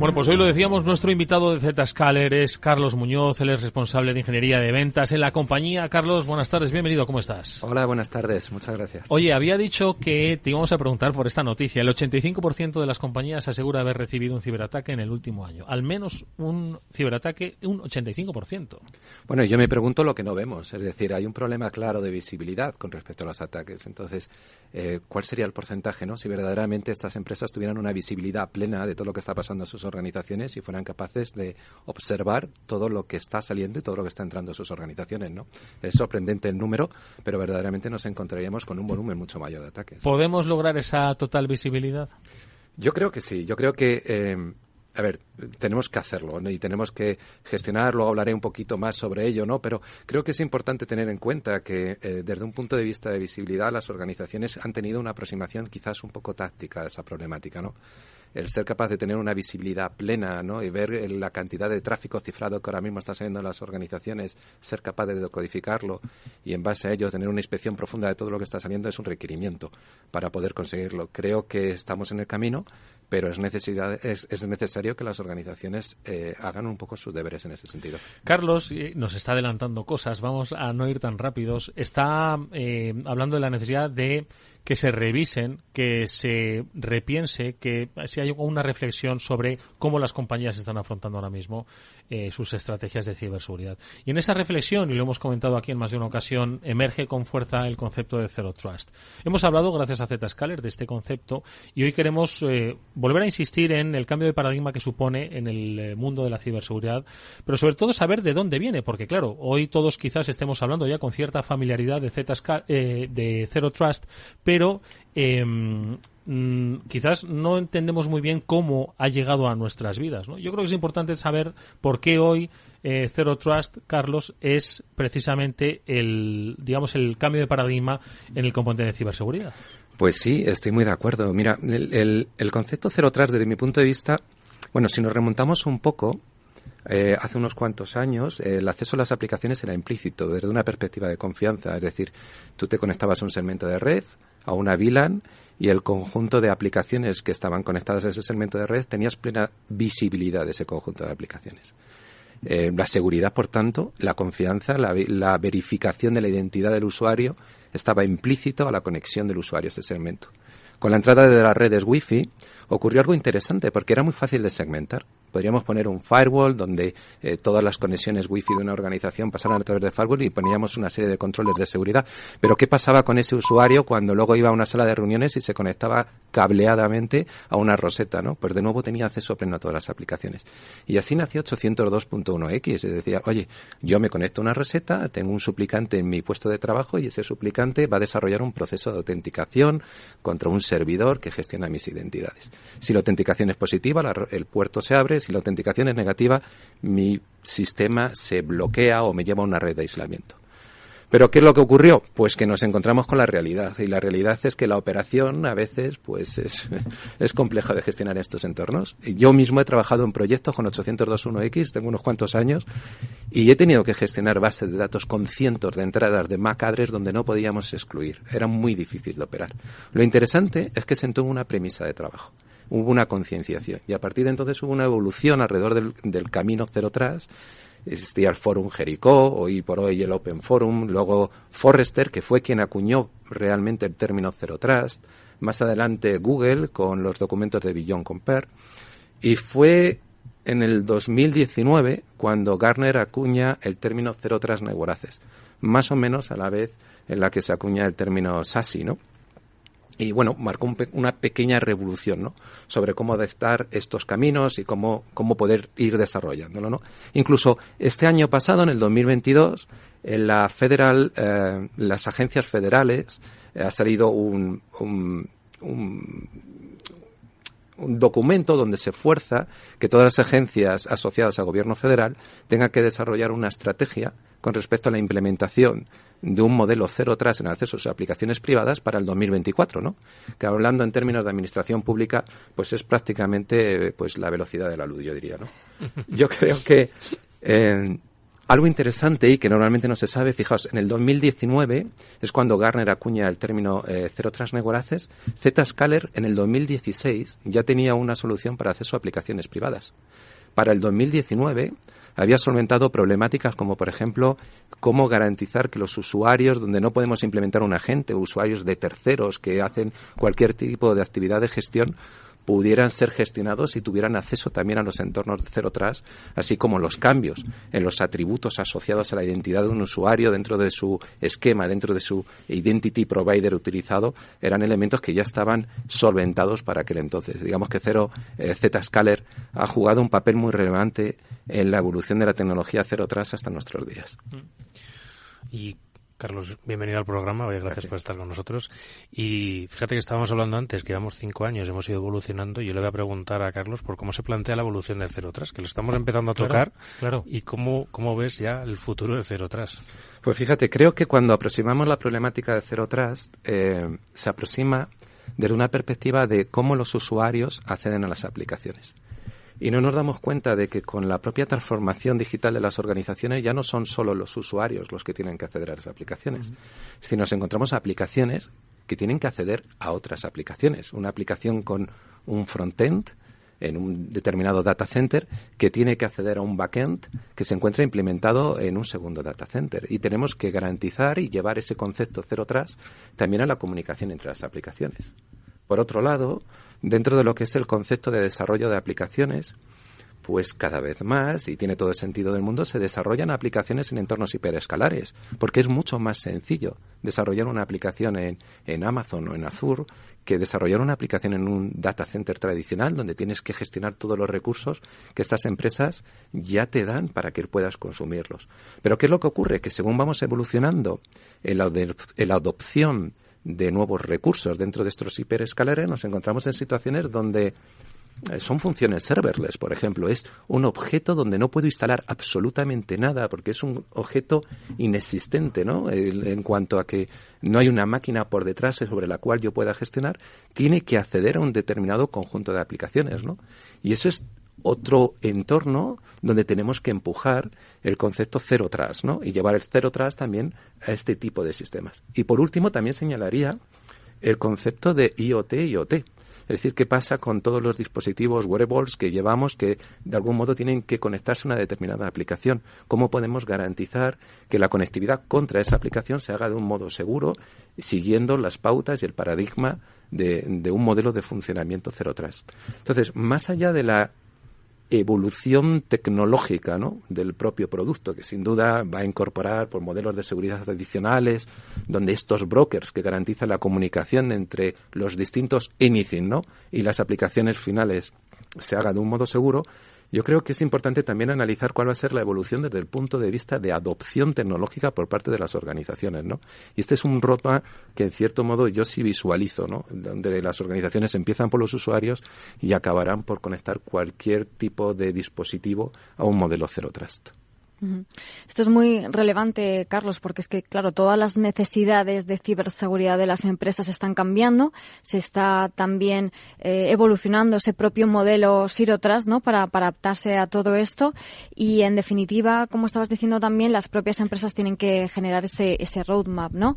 Bueno, pues hoy lo decíamos, nuestro invitado de Zscaler es Carlos Muñoz, él es responsable de ingeniería de ventas en la compañía. Carlos, buenas tardes, bienvenido, ¿cómo estás? Hola, buenas tardes, muchas gracias. Oye, había dicho que te íbamos a preguntar por esta noticia. El 85% de las compañías asegura haber recibido un ciberataque en el último año. Al menos un ciberataque, un 85%. Bueno, yo me pregunto lo que no vemos. Es decir, hay un problema claro de visibilidad con respecto a los ataques. Entonces, ¿cuál sería el porcentaje, no? Si verdaderamente estas empresas tuvieran una visibilidad plena de todo lo que está pasando en sus organizaciones y fueran capaces de observar todo lo que está saliendo y todo lo que está entrando en sus organizaciones, ¿no? Es sorprendente el número, pero verdaderamente nos encontraríamos con un volumen mucho mayor de ataques. ¿Podemos lograr esa total visibilidad? Yo creo que sí. Yo creo que tenemos que hacerlo, ¿no? Y tenemos que gestionarlo. Hablaré un poquito más sobre ello, ¿no? Pero creo que es importante tener en cuenta que desde un punto de vista de visibilidad las organizaciones han tenido una aproximación quizás un poco táctica a esa problemática, ¿no? El ser capaz de tener una visibilidad plena, ¿no? Y ver la cantidad de tráfico cifrado que ahora mismo está saliendo en las organizaciones, ser capaz de decodificarlo y en base a ello tener una inspección profunda de todo lo que está saliendo es un requerimiento para poder conseguirlo. Creo que estamos en el camino, pero es necesario que las organizaciones hagan un poco sus deberes en ese sentido. Carlos nos está adelantando cosas, vamos a no ir tan rápidos. Está hablando de la necesidad de que se revisen, que se repiense, que si hay una reflexión sobre cómo las compañías están afrontando ahora mismo sus estrategias de ciberseguridad. Y en esa reflexión, y lo hemos comentado aquí en más de una ocasión, emerge con fuerza el concepto de Zero Trust. Hemos hablado, gracias a Zscaler, de este concepto y hoy queremos volver a insistir en el cambio de paradigma que supone en el mundo de la ciberseguridad, pero sobre todo saber de dónde viene, porque claro, hoy todos quizás estemos hablando ya con cierta familiaridad de Zero Trust, pero quizás no entendemos muy bien cómo ha llegado a nuestras vidas, ¿no? Yo creo que es importante saber por qué hoy Zero Trust, Carlos, es precisamente el cambio de paradigma en el componente de ciberseguridad. Pues sí, estoy muy de acuerdo. Mira, el concepto Zero Trust, desde mi punto de vista, bueno, si nos remontamos un poco, hace unos cuantos años, el acceso a las aplicaciones era implícito, desde una perspectiva de confianza. Es decir, tú te conectabas a un segmento de red, a una VLAN, y el conjunto de aplicaciones que estaban conectadas a ese segmento de red tenías plena visibilidad de ese conjunto de aplicaciones. La seguridad, por tanto, la confianza, la verificación de la identidad del usuario estaba implícito a la conexión del usuario a ese segmento. Con la entrada de las redes Wi-Fi ocurrió algo interesante porque era muy fácil de segmentar. Podríamos poner un firewall donde todas las conexiones Wi-Fi de una organización pasaran a través del firewall y poníamos una serie de controles de seguridad. Pero ¿qué pasaba con ese usuario cuando luego iba a una sala de reuniones y se conectaba cableadamente a una roseta, ¿no? Pues de nuevo tenía acceso pleno a todas las aplicaciones. Y así nació 802.1x. Es decir, oye, yo me conecto a una roseta, tengo un suplicante en mi puesto de trabajo y ese suplicante va a desarrollar un proceso de autenticación contra un servidor que gestiona mis identidades. Si la autenticación es positiva, el puerto se abre. Si la autenticación es negativa, mi sistema se bloquea o me lleva a una red de aislamiento. ¿Pero qué es lo que ocurrió? Pues que nos encontramos con la realidad. Y la realidad es que la operación a veces pues es compleja de gestionar en estos entornos. Yo mismo he trabajado en proyectos con 802.1x, tengo unos cuantos años, y he tenido que gestionar bases de datos con cientos de entradas de MAC address donde no podíamos excluir. Era muy difícil de operar. Lo interesante es que sentó una premisa de trabajo. Hubo una concienciación y a partir de entonces hubo una evolución alrededor del camino Zero Trust. Existía el Fórum Jericho, hoy por hoy el Open Forum, luego Forrester, que fue quien acuñó realmente el término Zero Trust, más adelante Google con los documentos de Beyond Compare, y fue en el 2019 cuando Gartner acuña el término Zero Trust Network Access, más o menos a la vez en la que se acuña el término SASE, ¿no? Y bueno, marcó una pequeña revolución, ¿no? Sobre cómo adaptar estos caminos y cómo poder ir desarrollándolo, ¿no? Incluso este año pasado, en el 2022, en las agencias federales ha salido un documento donde se fuerza que todas las agencias asociadas al gobierno federal tengan que desarrollar una estrategia con respecto a la implementación de un modelo Zero Trust en acceso a sus aplicaciones privadas para el 2024, ¿no? Que hablando en términos de administración pública, pues es prácticamente pues la velocidad de la luz, yo diría, ¿no? Yo creo que Algo interesante y que normalmente no se sabe, fijaos, en el 2019 es cuando Gartner acuña el término Zero Trust Network Access. Zscaler en el 2016 ya tenía una solución para acceso a aplicaciones privadas. Para el 2019 había solventado problemáticas como, por ejemplo, cómo garantizar que los usuarios, donde no podemos implementar un agente, usuarios de terceros que hacen cualquier tipo de actividad de gestión, pudieran ser gestionados y tuvieran acceso también a los entornos de Zero Trust, así como los cambios en los atributos asociados a la identidad de un usuario dentro de su esquema, dentro de su identity provider utilizado, eran elementos que ya estaban solventados para aquel entonces. Digamos que Zscaler ha jugado un papel muy relevante en la evolución de la tecnología Zero Trust hasta nuestros días. Y Carlos, bienvenido al programa, gracias por estar con nosotros. Y fíjate que estábamos hablando antes, que llevamos 5 años, hemos ido evolucionando, y yo le voy a preguntar a Carlos por cómo se plantea la evolución del Zero Trust, que lo estamos empezando a tocar, claro. Y cómo ves ya el futuro del Zero Trust. Pues fíjate, creo que cuando aproximamos la problemática de Zero Trust, se aproxima desde una perspectiva de cómo los usuarios acceden a las aplicaciones. Y no nos damos cuenta de que con la propia transformación digital de las organizaciones ya no son solo los usuarios los que tienen que acceder a las aplicaciones, sino nos encontramos aplicaciones que tienen que acceder a otras aplicaciones. Una aplicación con un frontend en un determinado data center que tiene que acceder a un backend que se encuentra implementado en un segundo data center. Y tenemos que garantizar y llevar ese concepto Zero Trust también a la comunicación entre las aplicaciones. Por otro lado, dentro de lo que es el concepto de desarrollo de aplicaciones, pues cada vez más, y tiene todo el sentido del mundo, se desarrollan aplicaciones en entornos hiperescalares, porque es mucho más sencillo desarrollar una aplicación en Amazon o en Azure que desarrollar una aplicación en un data center tradicional donde tienes que gestionar todos los recursos que estas empresas ya te dan para que puedas consumirlos. Pero ¿qué es lo que ocurre? Que según vamos evolucionando en la adopción de nuevos recursos dentro de estos hiperescalares, nos encontramos en situaciones donde son funciones serverless, por ejemplo. Es un objeto donde no puedo instalar absolutamente nada porque es un objeto inexistente, ¿no? En cuanto a que no hay una máquina por detrás sobre la cual yo pueda gestionar, tiene que acceder a un determinado conjunto de aplicaciones, ¿no? Y eso es otro entorno donde tenemos que empujar el concepto Zero Trust, ¿no? Y llevar el Zero Trust también a este tipo de sistemas. Y por último, también señalaría el concepto de IoT y OT. Es decir, qué pasa con todos los dispositivos wearables que llevamos que de algún modo tienen que conectarse a una determinada aplicación. ¿Cómo podemos garantizar que la conectividad contra esa aplicación se haga de un modo seguro, siguiendo las pautas y el paradigma de un modelo de funcionamiento Zero Trust? Entonces, más allá de la evolución tecnológica, ¿no?, del propio producto, que sin duda va a incorporar por modelos de seguridad adicionales, donde estos brokers que garantizan la comunicación entre los distintos anything, ¿no?, y las aplicaciones finales se haga de un modo seguro. Yo creo que es importante también analizar cuál va a ser la evolución desde el punto de vista de adopción tecnológica por parte de las organizaciones, ¿no? Y este es un roadmap que, en cierto modo, yo sí visualizo, ¿no?, donde las organizaciones empiezan por los usuarios y acabarán por conectar cualquier tipo de dispositivo a un modelo Zero Trust. Esto es muy relevante, Carlos, porque es que, claro, todas las necesidades de ciberseguridad de las empresas están cambiando. Se está también evolucionando ese propio modelo Zero Trust, ¿no?, para adaptarse a todo esto. Y, en definitiva, como estabas diciendo también, las propias empresas tienen que generar ese roadmap, ¿no?,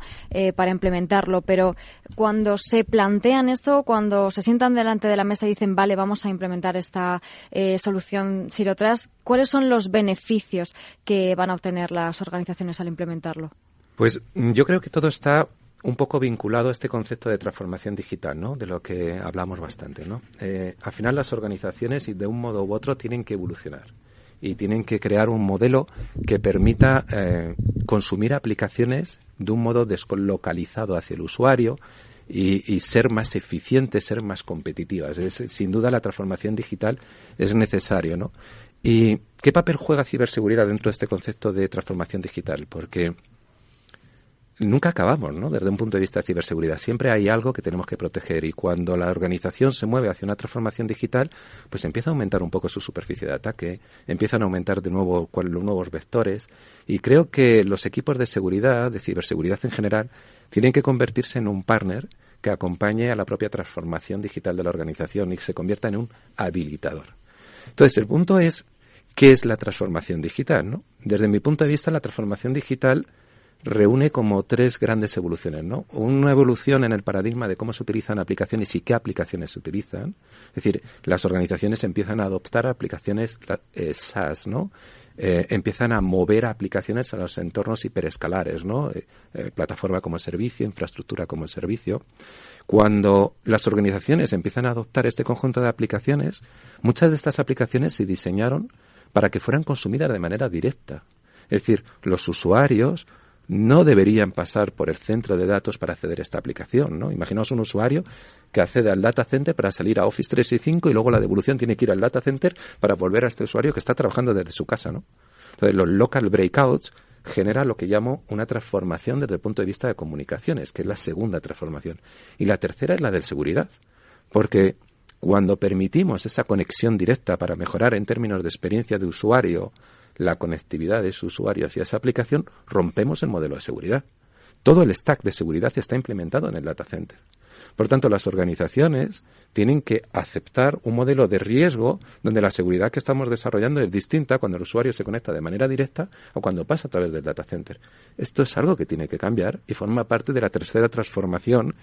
para implementarlo. Pero cuando se plantean esto, cuando se sientan delante de la mesa y dicen, vale, vamos a implementar esta solución Zero Trust, ¿cuáles son los beneficios que van a obtener las organizaciones al implementarlo? Pues yo creo que todo está un poco vinculado a este concepto de transformación digital, ¿no?, de lo que hablamos bastante, ¿no? Al final las organizaciones, y de un modo u otro, tienen que evolucionar y tienen que crear un modelo que permita consumir aplicaciones de un modo deslocalizado hacia el usuario y ser más eficientes, ser más competitivas. Sin duda la transformación digital es necesario, ¿no? ¿Y qué papel juega ciberseguridad dentro de este concepto de transformación digital? Porque nunca acabamos, ¿no?, desde un punto de vista de ciberseguridad. Siempre hay algo que tenemos que proteger, y cuando la organización se mueve hacia una transformación digital, pues empieza a aumentar un poco su superficie de ataque, empiezan a aumentar de nuevo los nuevos vectores, y creo que los equipos de seguridad, de ciberseguridad en general, tienen que convertirse en un partner que acompañe a la propia transformación digital de la organización y se convierta en un habilitador. Entonces, el punto es ¿qué es la transformación digital, ¿no? Desde mi punto de vista, la transformación digital reúne como 3 grandes evoluciones, ¿no? Una evolución en el paradigma de cómo se utilizan aplicaciones y qué aplicaciones se utilizan. Es decir, las organizaciones empiezan a adoptar aplicaciones SaaS, ¿no? Empiezan a mover aplicaciones a los entornos hiperescalares, ¿no? Plataforma como servicio, infraestructura como servicio. Cuando las organizaciones empiezan a adoptar este conjunto de aplicaciones, muchas de estas aplicaciones se diseñaron para que fueran consumidas de manera directa. Es decir, los usuarios no deberían pasar por el centro de datos para acceder a esta aplicación, ¿no? Imaginaos un usuario que accede al data center para salir a Office 365 y luego la devolución tiene que ir al data center para volver a este usuario que está trabajando desde su casa, ¿no? Entonces, los local breakouts generan lo que llamo una transformación desde el punto de vista de comunicaciones, que es la segunda transformación. Y la tercera es la de seguridad, porque cuando permitimos esa conexión directa para mejorar en términos de experiencia de usuario la conectividad de su usuario hacia esa aplicación, rompemos el modelo de seguridad. Todo el stack de seguridad está implementado en el data center. Por tanto, las organizaciones tienen que aceptar un modelo de riesgo donde la seguridad que estamos desarrollando es distinta cuando el usuario se conecta de manera directa o cuando pasa a través del data center. Esto es algo que tiene que cambiar y forma parte de la tercera transformación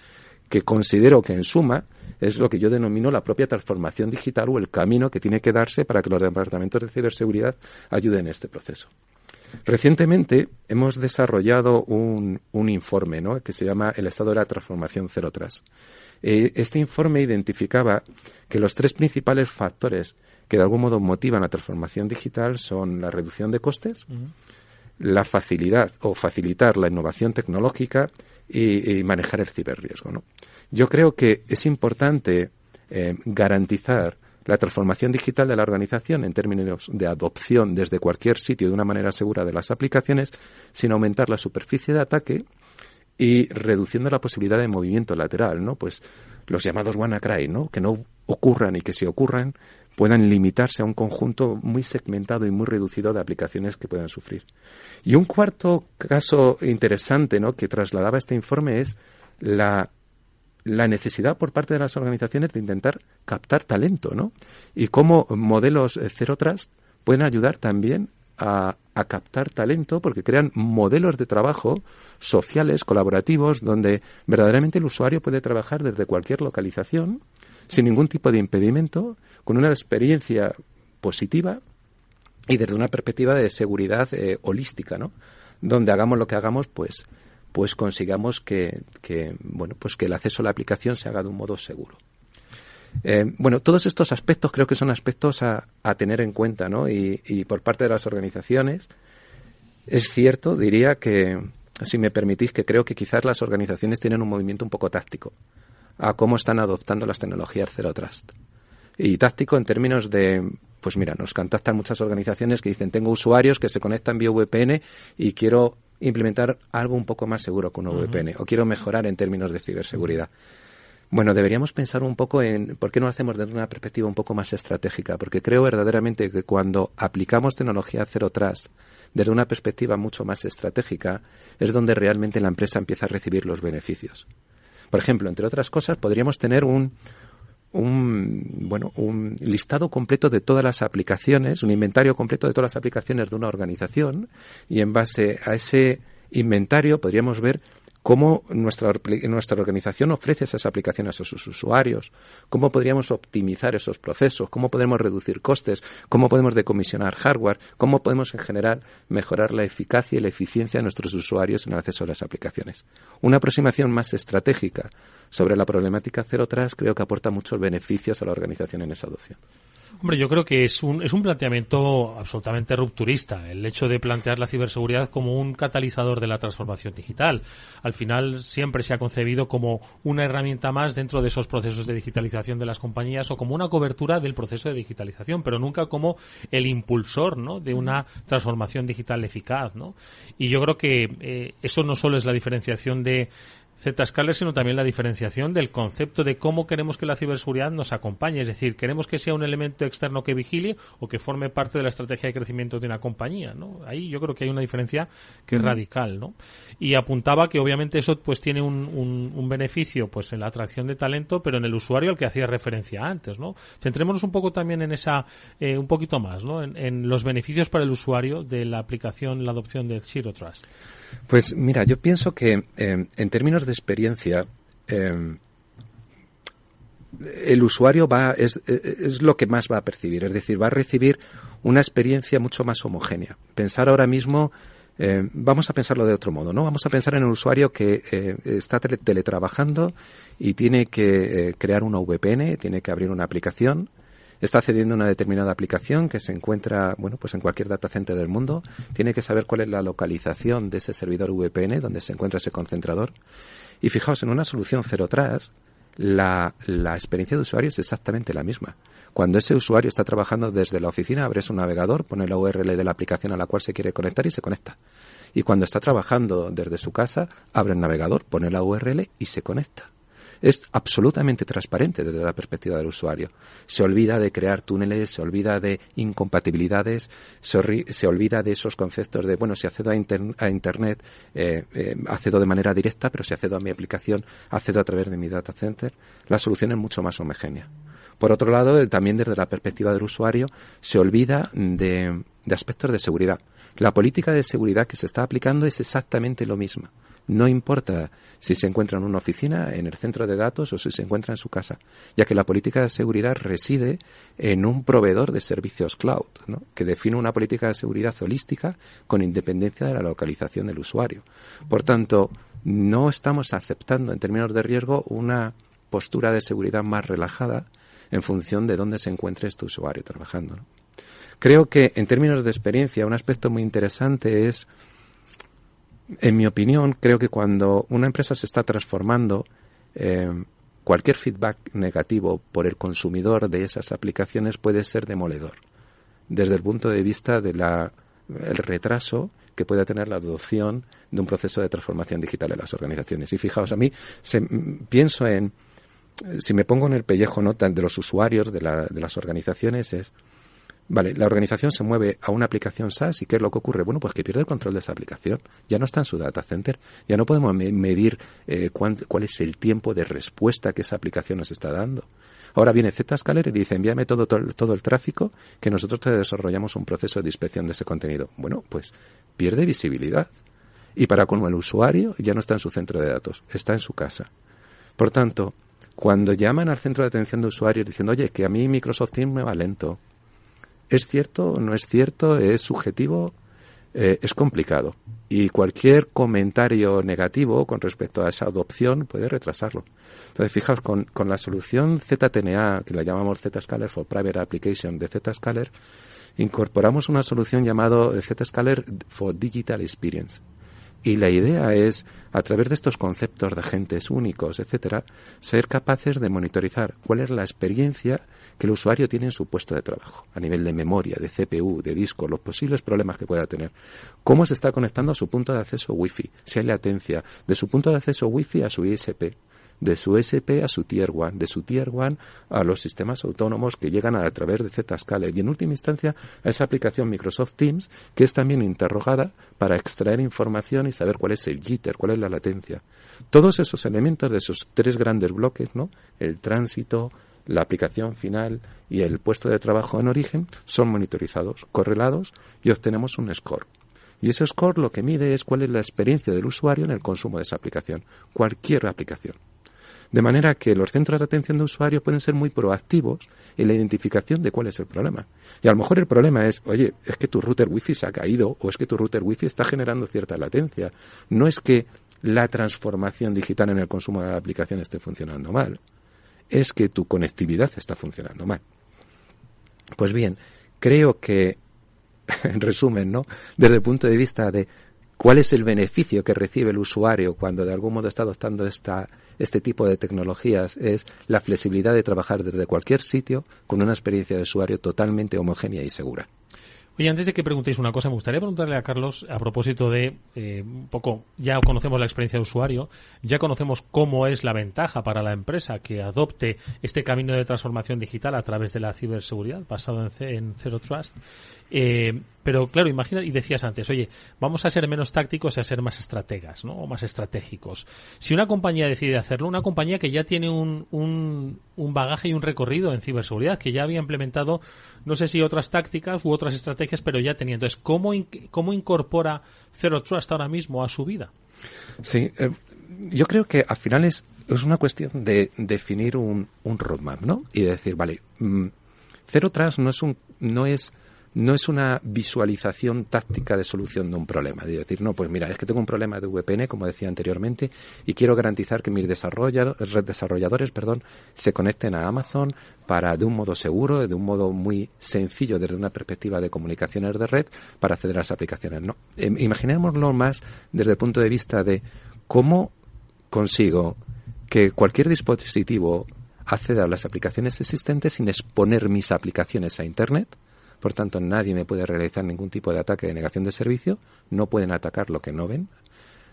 que considero que en suma es lo que yo denomino la propia transformación digital o el camino que tiene que darse para que los departamentos de ciberseguridad ayuden en este proceso. Recientemente hemos desarrollado un informe, ¿no?, que se llama El estado de la transformación Zero Trust. Este informe identificaba que los 3 principales factores que de algún modo motivan la transformación digital son la reducción de costes, la facilidad o facilitar la innovación tecnológica y manejar el ciberriesgo, ¿no? Yo creo que es importante garantizar la transformación digital de la organización en términos de adopción desde cualquier sitio de una manera segura de las aplicaciones, sin aumentar la superficie de ataque y reduciendo la posibilidad de movimiento lateral, ¿no? Pues los llamados WannaCry, ¿no?, que no ocurran y que si ocurran puedan limitarse a un conjunto muy segmentado y muy reducido de aplicaciones que puedan sufrir. Y un cuarto caso interesante, ¿no?, que trasladaba este informe es la necesidad por parte de las organizaciones de intentar captar talento, ¿no? Y cómo modelos Zero Trust pueden ayudar también a captar talento porque crean modelos de trabajo sociales, colaborativos, donde verdaderamente el usuario puede trabajar desde cualquier localización, sin ningún tipo de impedimento, con una experiencia positiva y desde una perspectiva de seguridad holística, ¿no? Donde hagamos lo que hagamos, pues consigamos que el acceso a la aplicación se haga de un modo seguro. Todos estos aspectos creo que son aspectos a tener en cuenta, ¿no? Y por parte de las organizaciones, es cierto, diría que, si me permitís, que creo que quizás las organizaciones tienen un movimiento un poco táctico a cómo están adoptando las tecnologías Zero Trust. Y táctico en términos de, pues mira, nos contactan muchas organizaciones que dicen, tengo usuarios que se conectan vía VPN y quiero implementar algo un poco más seguro con una VPN o quiero mejorar en términos de ciberseguridad. Bueno, deberíamos pensar un poco en por qué no hacemos desde una perspectiva un poco más estratégica, porque creo verdaderamente que cuando aplicamos tecnología Zero Trust desde una perspectiva mucho más estratégica es donde realmente la empresa empieza a recibir los beneficios. Por ejemplo, entre otras cosas, podríamos tener un listado completo de todas las aplicaciones, un inventario completo de todas las aplicaciones de una organización, y en base a ese inventario podríamos ver cómo nuestra organización ofrece esas aplicaciones a sus usuarios, cómo podríamos optimizar esos procesos, cómo podemos reducir costes, cómo podemos decomisionar hardware, cómo podemos en general mejorar la eficacia y la eficiencia de nuestros usuarios en el acceso a las aplicaciones. Una aproximación más estratégica sobre la problemática Zero Trust creo que aporta muchos beneficios a la organización en esa adopción. Hombre, yo creo que es un planteamiento absolutamente rupturista, el hecho de plantear la ciberseguridad como un catalizador de la transformación digital. Al final siempre se ha concebido como una herramienta más dentro de esos procesos de digitalización de las compañías o como una cobertura del proceso de digitalización, pero nunca como el impulsor, ¿no?, de una transformación digital eficaz, ¿no? Y yo creo que eso no solo es la diferenciación de Zscaler, sino también la diferenciación del concepto de cómo queremos que la ciberseguridad nos acompañe. Es decir, queremos que sea un elemento externo que vigile o que forme parte de la estrategia de crecimiento de una compañía, ¿no? Ahí yo creo que hay una diferencia que es radical, ¿no? Y apuntaba que obviamente eso pues tiene un beneficio pues en la atracción de talento, pero en el usuario al que hacía referencia antes, ¿no? Centrémonos un poco también en esa, un poquito más, ¿no? En los beneficios para el usuario de la aplicación, la adopción del Zero Trust. Pues mira, yo pienso que en términos de experiencia, el usuario es lo que más va a percibir, es decir, va a recibir una experiencia mucho más homogénea. Pensar ahora mismo, vamos a pensarlo de otro modo, ¿no? Vamos a pensar en un usuario que está teletrabajando y tiene que crear una VPN, tiene que abrir una aplicación. Está accediendo a una determinada aplicación que se encuentra, bueno, pues en cualquier data center del mundo. Tiene que saber cuál es la localización de ese servidor VPN donde se encuentra ese concentrador. Y fijaos, en una solución Zero Trust, la experiencia de usuario es exactamente la misma. Cuando ese usuario está trabajando desde la oficina, abre su navegador, pone la URL de la aplicación a la cual se quiere conectar y se conecta. Y cuando está trabajando desde su casa, abre el navegador, pone la URL y se conecta. Es absolutamente transparente desde la perspectiva del usuario. Se olvida de crear túneles, se olvida de incompatibilidades, se olvida de esos conceptos de, bueno, si accedo a Internet, accedo de manera directa, pero si accedo a mi aplicación, accedo a través de mi data center. La solución es mucho más homogénea. Por otro lado, también desde la perspectiva del usuario, se olvida de aspectos de seguridad. La política de seguridad que se está aplicando es exactamente lo mismo. No importa si se encuentra en una oficina, en el centro de datos o si se encuentra en su casa, ya que la política de seguridad reside en un proveedor de servicios cloud, ¿no? Que define una política de seguridad holística con independencia de la localización del usuario. Por tanto, no estamos aceptando en términos de riesgo una postura de seguridad más relajada en función de dónde se encuentre este usuario trabajando, ¿no? Creo que en términos de experiencia un aspecto muy interesante es, en mi opinión, creo que cuando una empresa se está transformando, cualquier feedback negativo por el consumidor de esas aplicaciones puede ser demoledor, desde el punto de vista de el retraso que puede tener la adopción de un proceso de transformación digital en las organizaciones. Y fijaos, a mí pienso en, si me pongo en el pellejo, ¿no?, de los usuarios de las organizaciones, es, vale, la organización se mueve a una aplicación SaaS y ¿qué es lo que ocurre? Bueno, pues que pierde el control de esa aplicación. Ya no está en su data center. Ya no podemos medir cuál es el tiempo de respuesta que esa aplicación nos está dando. Ahora viene Zscaler y dice, envíame todo el tráfico que nosotros te desarrollamos un proceso de inspección de ese contenido. Bueno, pues pierde visibilidad. Y para colmo, el usuario ya no está en su centro de datos, está en su casa. Por tanto, cuando llaman al centro de atención de usuarios diciendo, oye, que a mí Microsoft Teams me va lento, ¿es cierto? ¿No es cierto? ¿Es subjetivo? Es complicado. Y cualquier comentario negativo con respecto a esa adopción puede retrasarlo. Entonces, fijaos, con la solución ZTNA, que la llamamos Zscaler for Private Application de Zscaler, incorporamos una solución llamada Zscaler for Digital Experience. Y la idea es, a través de estos conceptos de agentes únicos, etcétera, ser capaces de monitorizar cuál es la experiencia que el usuario tiene en su puesto de trabajo, a nivel de memoria, de CPU, de disco, los posibles problemas que pueda tener. Cómo se está conectando a su punto de acceso Wi-Fi, si hay latencia, de su punto de acceso Wi-Fi a su ISP, de su ISP a su Tier 1, de su Tier 1 a los sistemas autónomos que llegan a través de Zscaler y en última instancia a esa aplicación Microsoft Teams que es también interrogada para extraer información y saber cuál es el jitter, cuál es la latencia. Todos esos elementos de esos tres grandes bloques, ¿no?, el tránsito, la aplicación final y el puesto de trabajo en origen, son monitorizados, correlados y obtenemos un score. Y ese score lo que mide es cuál es la experiencia del usuario en el consumo de esa aplicación, cualquier aplicación. De manera que los centros de atención de usuarios pueden ser muy proactivos en la identificación de cuál es el problema. Y a lo mejor el problema es, oye, es que tu router Wi-Fi se ha caído o es que tu router Wi-Fi está generando cierta latencia. No es que la transformación digital en el consumo de la aplicación esté funcionando mal. Es que tu conectividad está funcionando mal. Pues bien, creo que, en resumen, ¿no?, desde el punto de vista de cuál es el beneficio que recibe el usuario cuando de algún modo está adoptando este tipo de tecnologías, es la flexibilidad de trabajar desde cualquier sitio con una experiencia de usuario totalmente homogénea y segura. Oye, antes de que preguntéis una cosa, me gustaría preguntarle a Carlos a propósito de un poco, ya conocemos la experiencia de usuario, ya conocemos cómo es la ventaja para la empresa que adopte este camino de transformación digital a través de la ciberseguridad basado en Zero Trust. Pero claro, imagina, y decías antes, oye, vamos a ser menos tácticos y a ser más estrategas, ¿no? O más estratégicos. Si una compañía decide hacerlo, una compañía que ya tiene un bagaje y un recorrido en ciberseguridad, que ya había implementado, no sé si otras tácticas u otras estrategias, pero ya tenía. Entonces, ¿cómo incorpora Zero Trust ahora mismo a su vida? Sí, yo creo que al final es una cuestión de definir un roadmap, ¿no? Y decir, vale, Zero Trust no es una visualización táctica de solución de un problema. De decir, no, pues mira, es que tengo un problema de VPN, como decía anteriormente, y quiero garantizar que mis desarrolladores, se conecten a Amazon de un modo seguro, de un modo muy sencillo desde una perspectiva de comunicaciones de red para acceder a las aplicaciones. No, imaginémoslo más desde el punto de vista de cómo consigo que cualquier dispositivo acceda a las aplicaciones existentes sin exponer mis aplicaciones a Internet. Por tanto, nadie me puede realizar ningún tipo de ataque de negación de servicio, no pueden atacar lo que no ven,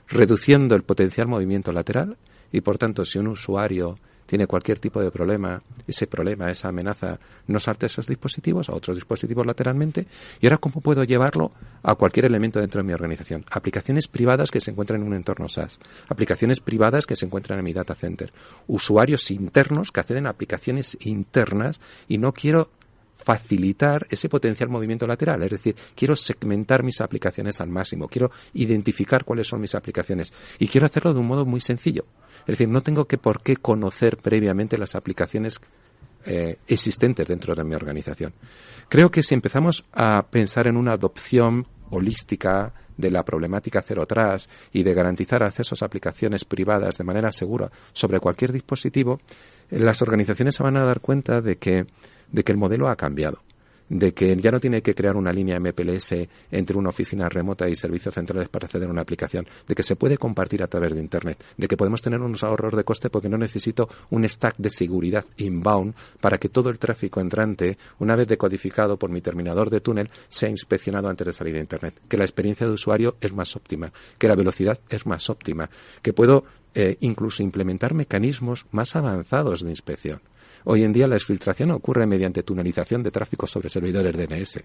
reduciendo el potencial movimiento lateral y, por tanto, si un usuario tiene cualquier tipo de problema, esa amenaza, no salte a esos dispositivos, a otros dispositivos lateralmente. Y ahora, ¿cómo puedo llevarlo a cualquier elemento dentro de mi organización? Aplicaciones privadas que se encuentran en un entorno SaaS, aplicaciones privadas que se encuentran en mi data center, usuarios internos que acceden a aplicaciones internas y no quiero facilitar ese potencial movimiento lateral, es decir, quiero segmentar mis aplicaciones al máximo, quiero identificar cuáles son mis aplicaciones y quiero hacerlo de un modo muy sencillo, es decir, no tengo por qué conocer previamente las aplicaciones existentes dentro de mi organización. Creo que si empezamos a pensar en una adopción holística de la problemática Zero Trust y de garantizar accesos a aplicaciones privadas de manera segura sobre cualquier dispositivo, las organizaciones se van a dar cuenta de que el modelo ha cambiado, de que ya no tiene que crear una línea MPLS entre una oficina remota y servicios centrales para acceder a una aplicación, de que se puede compartir a través de Internet, de que podemos tener unos ahorros de coste porque no necesito un stack de seguridad inbound para que todo el tráfico entrante, una vez decodificado por mi terminador de túnel, sea inspeccionado antes de salir a Internet, que la experiencia de usuario es más óptima, que la velocidad es más óptima, que puedo incluso implementar mecanismos más avanzados de inspección. Hoy en día la exfiltración ocurre mediante tunelización de tráfico sobre servidores DNS.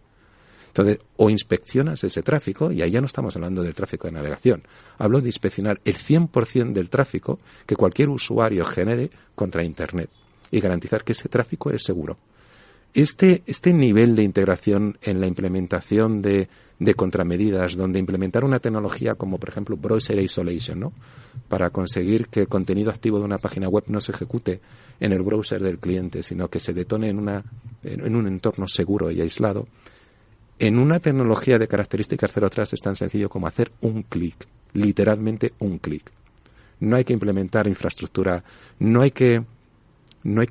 Entonces, o inspeccionas ese tráfico, y ahí ya no estamos hablando del tráfico de navegación. Hablo de inspeccionar el 100% del tráfico que cualquier usuario genere contra Internet y garantizar que ese tráfico es seguro. Este nivel de integración en la implementación de contramedidas, donde implementar una tecnología como, por ejemplo, Browser Isolation, ¿no? Para conseguir que el contenido activo de una página web no se ejecute en el browser del cliente, sino que se detone en un entorno seguro y aislado. En una tecnología de características Zero Trust es tan sencillo como hacer un clic, literalmente un clic. No hay que implementar infraestructura, no hay que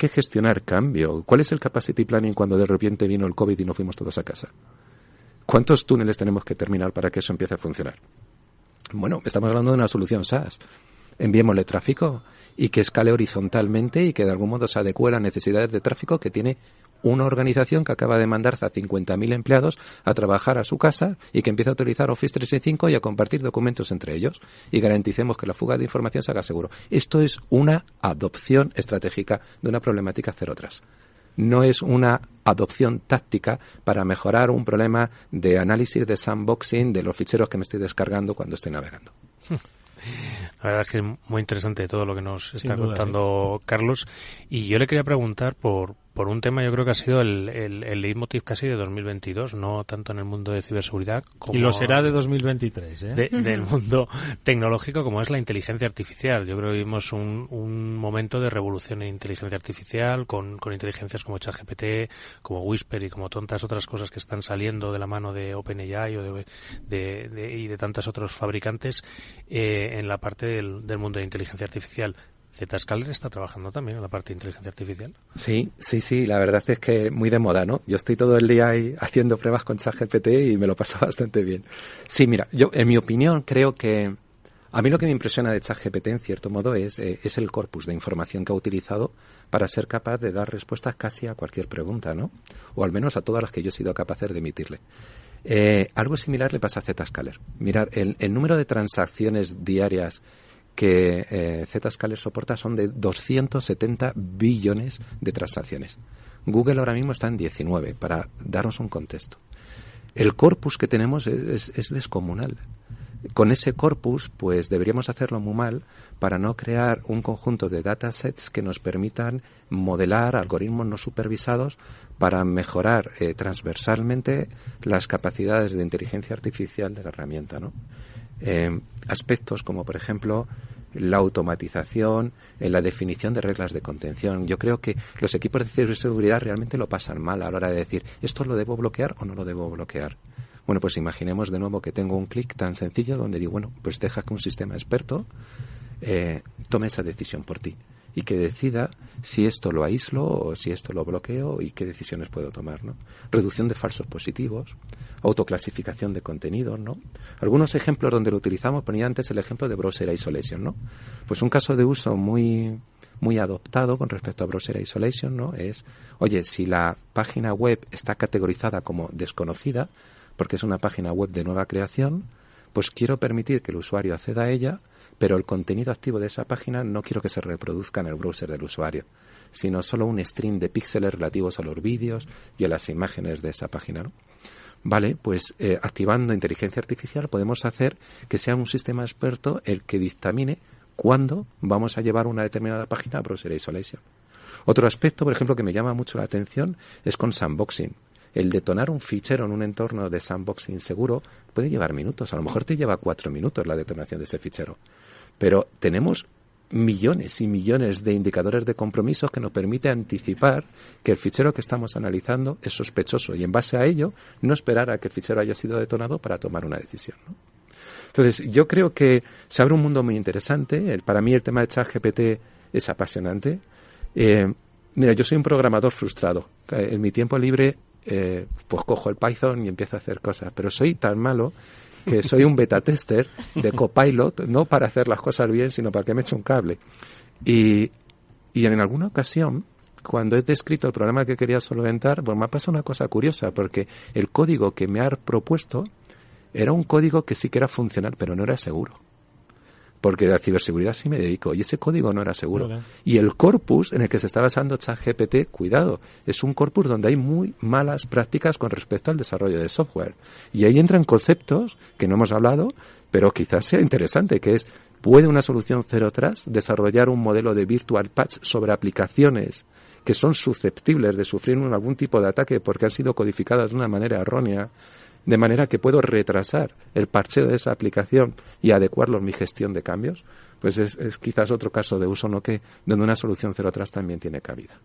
gestionar cambio. ¿Cuál es el capacity planning cuando de repente vino el COVID y nos fuimos todos a casa? ¿Cuántos túneles tenemos que terminar para que eso empiece a funcionar? Bueno, estamos hablando de una solución SaaS. Enviémosle tráfico y que escale horizontalmente y que de algún modo se adecue a las necesidades de tráfico que tiene una organización que acaba de mandar a 50.000 empleados a trabajar a su casa y que empieza a utilizar Office 365 y a compartir documentos entre ellos. Y garanticemos que la fuga de información se haga seguro. Esto es una adopción estratégica de una problemática Zero Trust. No es una adopción táctica para mejorar un problema de análisis de sandboxing de los ficheros que me estoy descargando cuando estoy navegando. La verdad es que es muy interesante todo lo que nos está contando Carlos. Y yo le quería preguntar por un tema, yo creo que ha sido el leitmotiv casi de 2022, no tanto en el mundo de ciberseguridad como... Y lo será de 2023, ¿eh? Del mundo tecnológico, como es la inteligencia artificial. Yo creo que vivimos un momento de revolución en inteligencia artificial, con inteligencias como ChatGPT, como Whisper y como tantas otras cosas que están saliendo de la mano de OpenAI o y de tantos otros fabricantes en la parte del mundo de inteligencia artificial. Zscaler está trabajando también en la parte de inteligencia artificial. Sí, la verdad es que muy de moda, ¿no? Yo estoy todo el día ahí haciendo pruebas con ChatGPT y me lo paso bastante bien. Sí, mira, yo en mi opinión creo que a mí lo que me impresiona de ChatGPT en cierto modo es el corpus de información que ha utilizado para ser capaz de dar respuestas casi a cualquier pregunta, ¿no? O al menos a todas las que yo he sido capaz de emitirle. Algo similar le pasa a Zscaler. Mirar, el número de transacciones diarias que Zscaler soporta son de 270 billones de transacciones. Google ahora mismo está en 19, para daros un contexto. El corpus que tenemos es descomunal. Con ese corpus, pues deberíamos hacerlo muy mal para no crear un conjunto de datasets que nos permitan modelar algoritmos no supervisados para mejorar transversalmente las capacidades de inteligencia artificial de la herramienta, ¿no? Aspectos como, por ejemplo, la automatización, la definición de reglas de contención. Yo creo que los equipos de ciberseguridad realmente lo pasan mal a la hora de decir, ¿esto lo debo bloquear o no lo debo bloquear? Bueno, pues imaginemos de nuevo que tengo un clic tan sencillo donde digo, bueno, pues deja que un sistema experto tome esa decisión por ti y que decida si esto lo aíslo o si esto lo bloqueo y qué decisiones puedo tomar, ¿no? Reducción de falsos positivos, autoclasificación de contenidos, ¿no? Algunos ejemplos donde lo utilizamos, ponía antes el ejemplo de Browser Isolation, ¿no? Pues un caso de uso muy adoptado con respecto a Browser Isolation, ¿no? Es, oye, si la página web está categorizada como desconocida, porque es una página web de nueva creación, pues quiero permitir que el usuario acceda a ella, pero el contenido activo de esa página no quiero que se reproduzca en el browser del usuario, sino solo un stream de píxeles relativos a los vídeos y a las imágenes de esa página, ¿no? Vale, pues activando inteligencia artificial podemos hacer que sea un sistema experto el que dictamine cuándo vamos a llevar una determinada página a Browser Isolation. Otro aspecto, por ejemplo, que me llama mucho la atención es con sandboxing. El detonar un fichero en un entorno de sandboxing seguro puede llevar minutos. A lo mejor te lleva 4 minutos la detonación de ese fichero. Pero tenemos millones y millones de indicadores de compromisos que nos permite anticipar que el fichero que estamos analizando es sospechoso y en base a ello no esperar a que el fichero haya sido detonado para tomar una decisión, ¿no? Entonces, yo creo que se abre un mundo muy interesante. Para mí el tema de ChatGPT es apasionante. Mira, yo soy un programador frustrado. En mi tiempo libre pues cojo el Python y empiezo a hacer cosas, pero soy tan malo que soy un beta tester de Copilot, no para hacer las cosas bien, sino para que me eche un cable. Y en alguna ocasión, cuando he descrito el programa que quería solventar, pues me ha pasado una cosa curiosa, porque el código que me ha propuesto era un código que sí que era funcional, pero no era seguro. Porque de la ciberseguridad sí me dedico, y ese código no era seguro. Okay. Y el corpus en el que se está basando ChatGPT, cuidado, es un corpus donde hay muy malas prácticas con respecto al desarrollo de software. Y ahí entran conceptos que no hemos hablado, pero quizás sea interesante, que es, ¿puede una solución Zero Trust desarrollar un modelo de virtual patch sobre aplicaciones que son susceptibles de sufrir algún tipo de ataque porque han sido codificadas de una manera errónea? De manera que puedo retrasar el parcheo de esa aplicación y adecuarlo en mi gestión de cambios, pues es quizás otro caso de uso, ¿no?, que donde una solución Zero Trust también tiene cabida.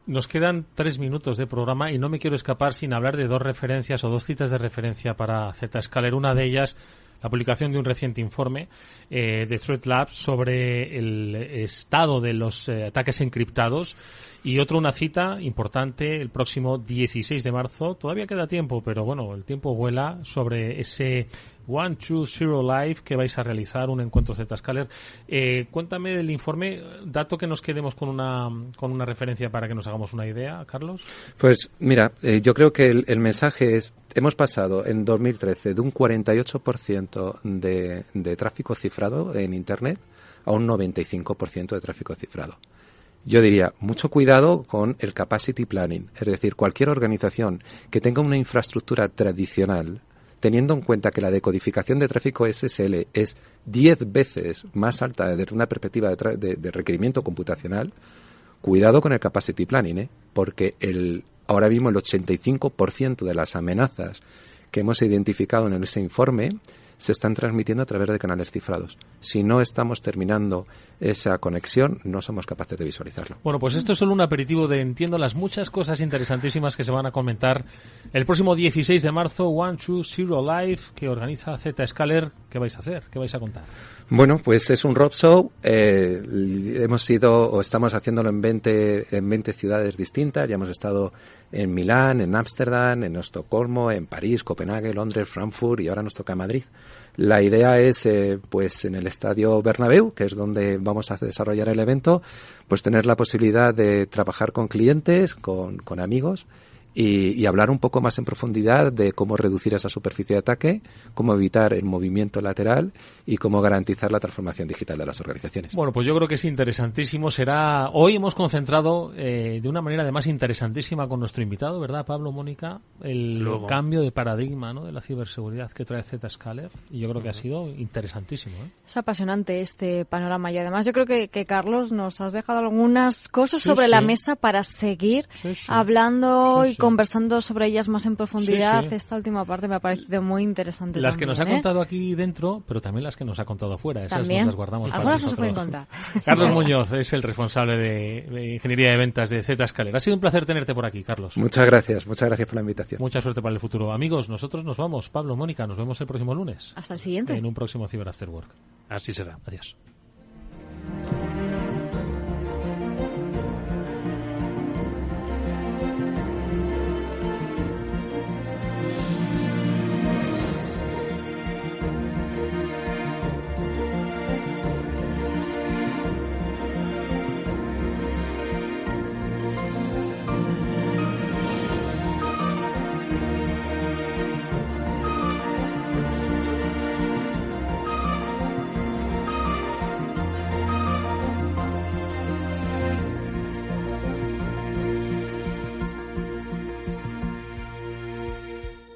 Nos quedan 3 minutos de programa y no me quiero escapar sin hablar de 2 referencias o 2 citas de referencia para Zscaler. Una de ellas, la publicación de un reciente informe de Threat Labs sobre el estado de los ataques encriptados. Y una cita importante, el próximo 16 de marzo, todavía queda tiempo, pero bueno, el tiempo vuela, sobre ese 120 Live que vais a realizar, un encuentro Zscaler. Cuéntame del informe, dato que nos quedemos con una referencia para que nos hagamos una idea, Carlos. Pues mira, yo creo que el mensaje es, hemos pasado en 2013 de un 48% de tráfico cifrado en Internet a un 95% de tráfico cifrado. Yo diría, mucho cuidado con el capacity planning, es decir, cualquier organización que tenga una infraestructura tradicional, teniendo en cuenta que la decodificación de tráfico SSL es 10 veces más alta desde una perspectiva de requerimiento computacional, cuidado con el capacity planning, porque ahora mismo el 85% de las amenazas que hemos identificado en ese informe se están transmitiendo a través de canales cifrados. Si no estamos terminando esa conexión, no somos capaces de visualizarlo. Bueno, pues esto es solo un aperitivo de, entiendo, las muchas cosas interesantísimas que se van a comentar el próximo 16 de marzo, 120 Live, que organiza Zscaler. ¿Qué vais a hacer? ¿Qué vais a contar? Bueno, pues es un roadshow. Estamos haciéndolo en 20 ciudades distintas. Ya hemos estado en Milán, en Ámsterdam, en Estocolmo, en París, Copenhague, Londres, Frankfurt y ahora nos toca Madrid. La idea es, pues en el Estadio Bernabéu, que es donde vamos a desarrollar el evento, pues tener la posibilidad de trabajar con clientes, con amigos y hablar un poco más en profundidad de cómo reducir esa superficie de ataque, cómo evitar el movimiento lateral y cómo garantizar la transformación digital de las organizaciones. Bueno, pues yo creo que es interesantísimo. Hoy hemos concentrado de una manera además interesantísima con nuestro invitado, ¿verdad, Pablo, Mónica? El cambio de paradigma, ¿no?, de la ciberseguridad que trae Zscaler, y yo creo que ha sido interesantísimo, ¿eh? Es apasionante este panorama, y además yo creo que Carlos, nos has dejado algunas cosas sobre la mesa para seguir hablando y conversando sobre ellas más en profundidad. Esta última parte me ha parecido muy interesante. Las también, que nos ha contado aquí dentro, pero también las que nos ha contado fuera. Esas ¿También? nos las guardamos para algunas nosotros. no se pueden contar. Carlos Muñoz es el responsable de ingeniería de ventas de Zscaler. Ha sido un placer tenerte por aquí, Carlos. Muchas gracias por la invitación. Mucha suerte para el futuro. Amigos, nosotros nos vamos. Pablo, Mónica, nos vemos el próximo lunes. Hasta el siguiente. En un próximo Cyber After Work. Así será. Adiós.